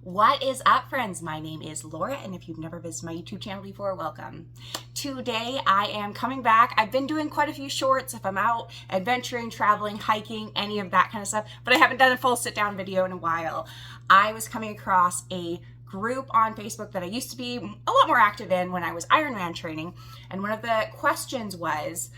What is up, friends? My name is Laura, and if you've never visited my YouTube channel before, welcome. Today I am coming back. I've been doing quite a few shorts if I'm out adventuring, traveling, hiking, any of that kind of stuff, but I haven't done a full sit-down video in a while. I was coming across a group on Facebook that I used to be a lot more active in when I was Ironman training, and one of the questions was,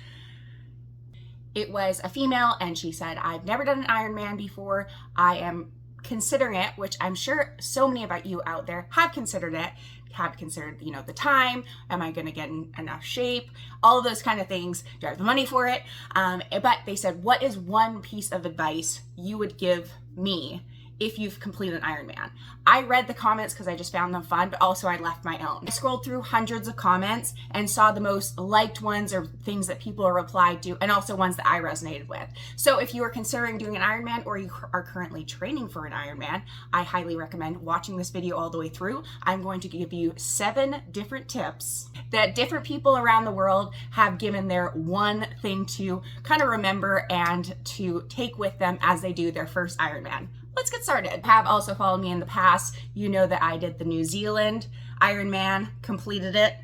it was a female, and she said, I've never done an Ironman before. I am considering it, which I'm sure so many of you out there have considered it, the time, am I going to get in enough shape, all of those kind of things, do I have the money for it? But they said, what is one piece of advice you would give me if you've completed an Ironman? I read the comments because I just found them fun, but also I left my own. I scrolled through hundreds of comments and saw the most liked ones or things that people are replied to, and also ones that I resonated with. So if you are considering doing an Ironman or you are currently training for an Ironman, I highly recommend watching this video all the way through. I'm going to give you 7 different tips that different people around the world have given their one thing to kind of remember and to take with them as they do their first Ironman. Let's get started. Have also followed me in the past. You know that I did the New Zealand Ironman, completed it.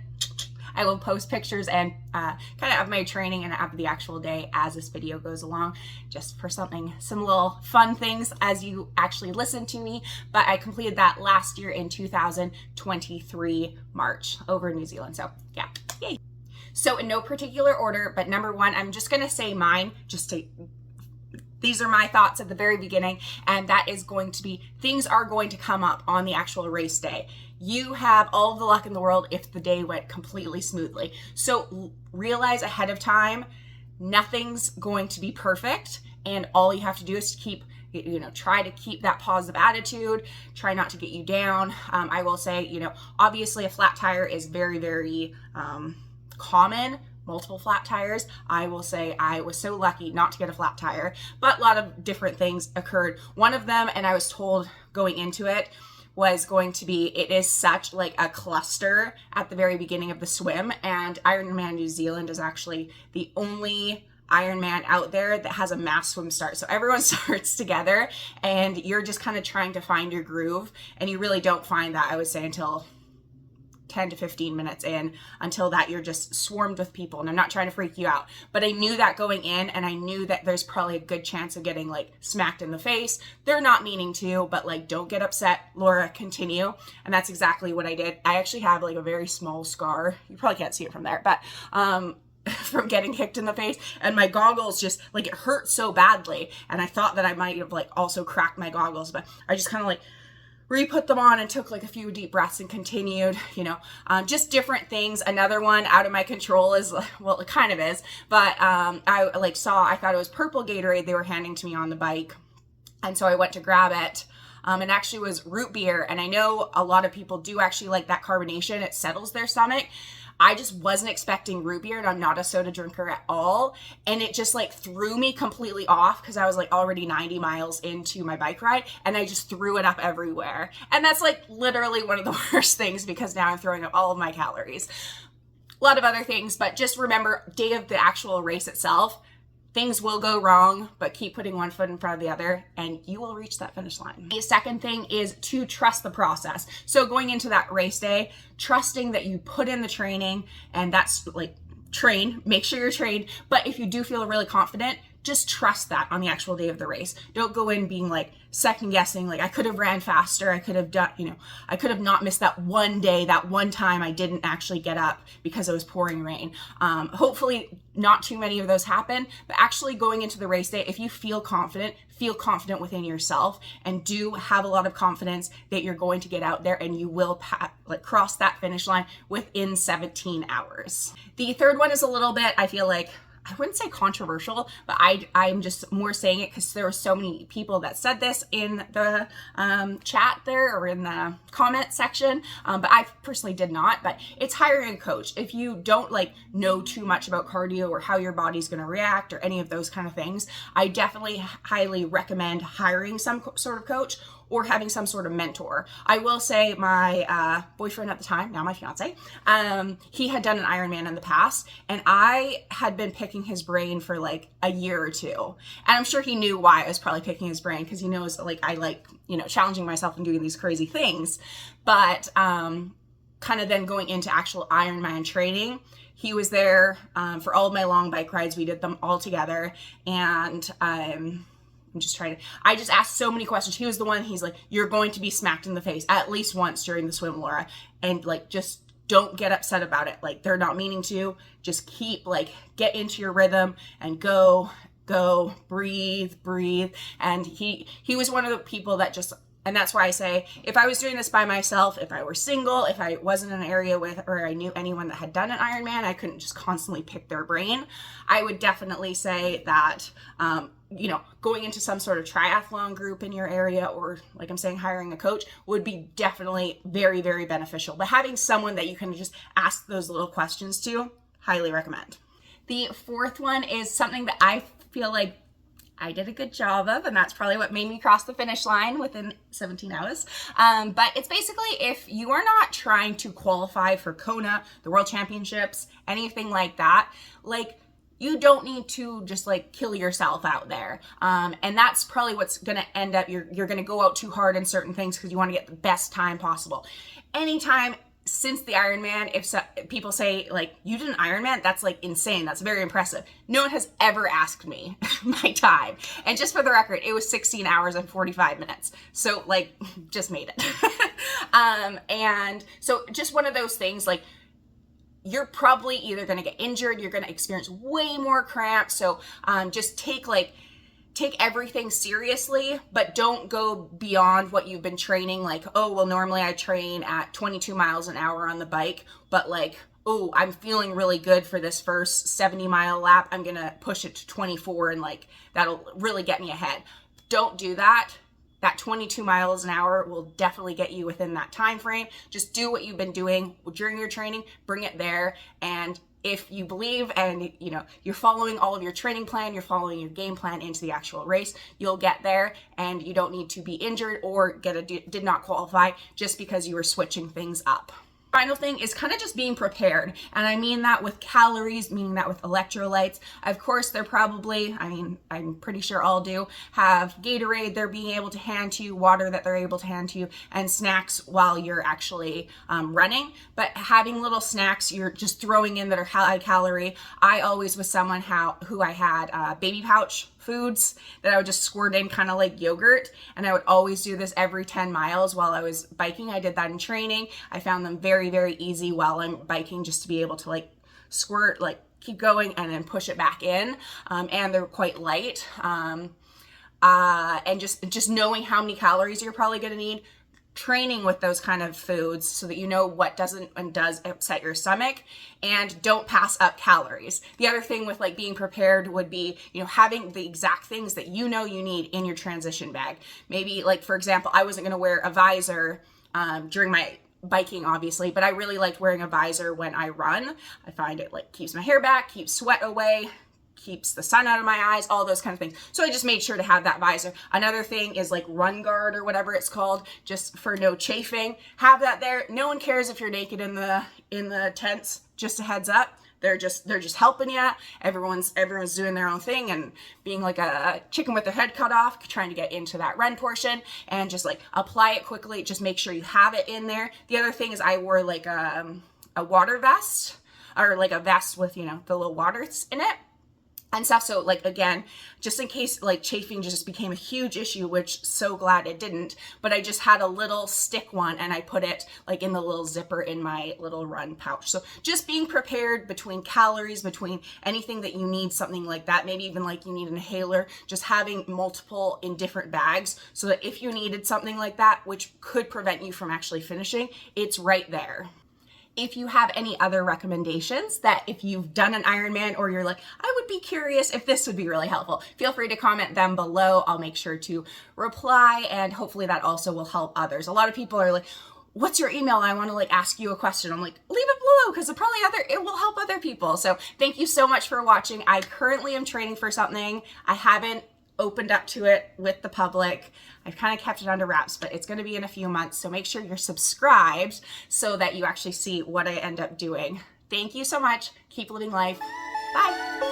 I will post pictures and kind of my training and of the actual day as this video goes along, just for some little fun things as you actually listen to me. But I completed that last year in 2023 March over in New Zealand. So yeah, yay. So in no particular order, but number one, I'm just gonna say mine, these are my thoughts at the very beginning, and that is going to be, things are going to come up on the actual race day. You have all of the luck in the world if the day went completely smoothly. So realize ahead of time, nothing's going to be perfect, and all you have to do is try to keep that positive attitude, try not to get you down. I will say, obviously a flat tire is very, very common. Multiple flat tires. I will say I was so lucky not to get a flat tire, but a lot of different things occurred. One of them, and I was told going into it, was going to be, it is such like a cluster at the very beginning of the swim, and Ironman New Zealand is actually the only Ironman out there that has a mass swim start. So everyone starts together and you're just kind of trying to find your groove, and you really don't find that, I would say, until 10 to 15 minutes in. Until that, you're just swarmed with people, and I'm not trying to freak you out, but I knew that going in, and I knew that there's probably a good chance of getting like smacked in the face. They're not meaning to, but like, don't get upset, Laura, continue. And that's exactly what I did. I actually have like a very small scar. You probably can't see it from there, but from getting kicked in the face, and my goggles just like, it hurt so badly, and I thought that I might have like also cracked my goggles, but I just kind of like re-put them on and took like a few deep breaths and continued, just different things. Another one out of my control is, well, it kind of is, but I thought it was purple Gatorade they were handing to me on the bike. And so I went to grab it. It actually was root beer. And I know a lot of people do actually like that carbonation. It settles their stomach. I just wasn't expecting root beer, and I'm not a soda drinker at all. And it just like threw me completely off because I was like already 90 miles into my bike ride, and I just threw it up everywhere. And that's like literally one of the worst things, because now I'm throwing up all of my calories. A lot of other things, but just remember, day of the actual race itself, things will go wrong, but keep putting one foot in front of the other and you will reach that finish line. The second thing is to trust the process. So going into that race day, trusting that you put in the training, and that's like train, make sure you're trained. But if you do feel really confident, just trust that on the actual day of the race. Don't go in being like second guessing, like I could have ran faster, I could have done, I could have not missed that one day, that one time I didn't actually get up because it was pouring rain. Hopefully not too many of those happen, but actually going into the race day, if you feel confident within yourself, and do have a lot of confidence that you're going to get out there and you will cross that finish line within 17 hours. The third one is a little bit, I feel like, I wouldn't say controversial, but I'm just more saying it because there were so many people that said this in the chat there, or in the comment section, but I personally did not. But it's hiring a coach. If you don't know too much about cardio or how your body's going to react or any of those kind of things, I definitely highly recommend hiring some sort of coach, or having some sort of mentor. I will say my boyfriend at the time, now my fiance, he had done an Ironman in the past, and I had been picking his brain for like a year or two. And I'm sure he knew why I was probably picking his brain, because he knows like I like, you know, challenging myself and doing these crazy things. But kind of then going into actual Ironman training, he was there for all of my long bike rides. We did them all together, and I just asked so many questions. He was the one, he's like, you're going to be smacked in the face at least once during the swim, Laura. And like, just don't get upset about it. Like, they're not meaning to. Just keep, like, get into your rhythm and go, breathe. And he was one of the people that just, and that's why I say, if I was doing this by myself, if I were single, if I wasn't in an area or I knew anyone that had done an Ironman, I couldn't just constantly pick their brain. I would definitely say that, you know, going into some sort of triathlon group in your area, or like I'm saying, hiring a coach would be definitely very, very beneficial. But having someone that you can just ask those little questions to, highly recommend. The fourth one is something that I feel like I did a good job of, and that's probably what made me cross the finish line within 17 hours. But it's basically, if you are not trying to qualify for Kona, the World Championships, anything like that, like, you don't need to just like kill yourself out there. And that's probably what's gonna end up, you're gonna go out too hard in certain things because you wanna get the best time possible. Anytime since the Ironman, if people say like, you did an Ironman, that's like insane. That's very impressive. No one has ever asked me my time. And just for the record, it was 16 hours and 45 minutes. So like, just made it. And so just one of those things, like, you're probably either going to get injured, you're going to experience way more cramps. So just take everything seriously, but don't go beyond what you've been training. Like, oh, well, normally I train at 22 miles an hour on the bike, but like, oh, I'm feeling really good for this first 70-mile lap. I'm going to push it to 24, and like, that'll really get me ahead. Don't do that. That 22 miles an hour will definitely get you within that time frame. Just do what you've been doing during your training, bring it there. And if you believe and you know you're following all of your training plan, you're following your game plan into the actual race, you'll get there, and you don't need to be injured or did not qualify just because you were switching things up. Final thing is kind of just being prepared. And I mean that with calories, meaning that with electrolytes. Of course, they're probably, I mean, I'm pretty sure all do, have Gatorade they're being able to hand to you, water that they're able to hand to you, and snacks while you're actually running. But having little snacks you're just throwing in that are high calorie. I always was someone who I had baby pouch foods that I would just squirt in, kind of like yogurt. And I would always do this every 10 miles while I was biking. I did that in training. I found them very, very easy while I'm biking, just to be able to like squirt, like keep going and then push it back in. And they're quite light. And just knowing how many calories you're probably going to need, training with those kind of foods so that you know what doesn't and does upset your stomach, and don't pass up calories. The other thing with like being prepared would be, you know, having the exact things that you know you need in your transition bag. Maybe like, for example, I wasn't going to wear a visor during my biking, obviously, but I really liked wearing a visor when I run. I find it like keeps my hair back, keeps sweat away, keeps the sun out of my eyes, all those kind of things. So I just made sure to have that visor. Another thing is like run guard or whatever it's called, just for no chafing. Have that there. No one cares if you're naked in the tents. Just a heads up. They're just helping you. Everyone's doing their own thing and being like a chicken with their head cut off, trying to get into that run portion, and just like apply it quickly. Just make sure you have it in there. The other thing is I wore like a water vest, or like a vest with, you know, the little waters in it and stuff. So like, again, just in case like chafing just became a huge issue, which so glad it didn't, but I just had a little stick one and I put it like in the little zipper in my little run pouch. So just being prepared between calories, between anything that you need, something like that, maybe even like you need an inhaler, just having multiple in different bags so that if you needed something like that, which could prevent you from actually finishing, it's right there. If you have any other recommendations, that if you've done an Ironman or you're like, I would be curious if this would be really helpful, feel free to comment them below. I'll make sure to reply, and hopefully that also will help others. A lot of people are like, what's your email? I want to like ask you a question. I'm like, leave it below, because it will help other people. So thank you so much for watching. I currently am training for something. I haven't opened up to it with the public. I've kind of kept it under wraps, but it's going to be in a few months. So make sure you're subscribed so that you actually see what I end up doing. Thank you so much. Keep living life. Bye.